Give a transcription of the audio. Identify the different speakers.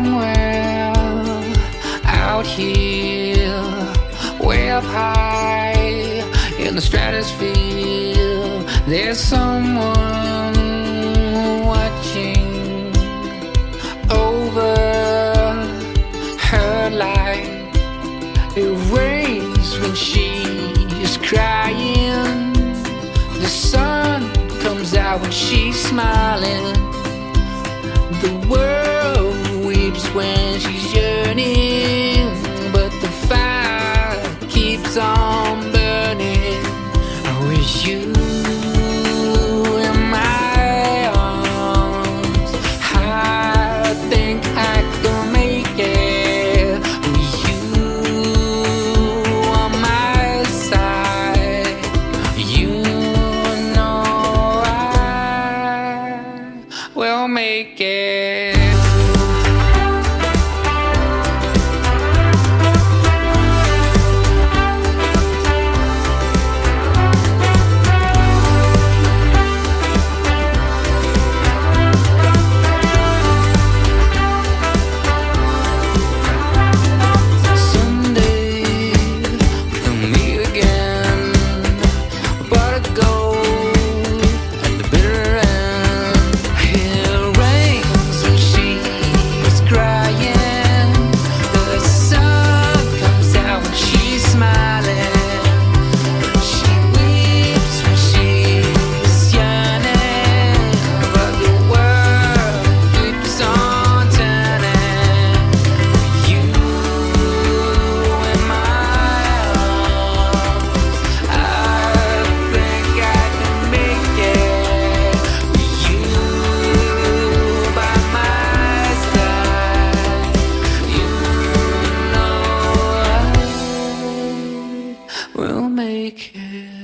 Speaker 1: somewhere out here, way up high in the stratosphere. There's someone watching over her life. It rains when she is crying. The sun comes out when she's smiling. The world weeps when she's yearning, but the fire keeps on burning. With you in my arms, I think I can make it. With you on my side, you know I will make it. We'll make it.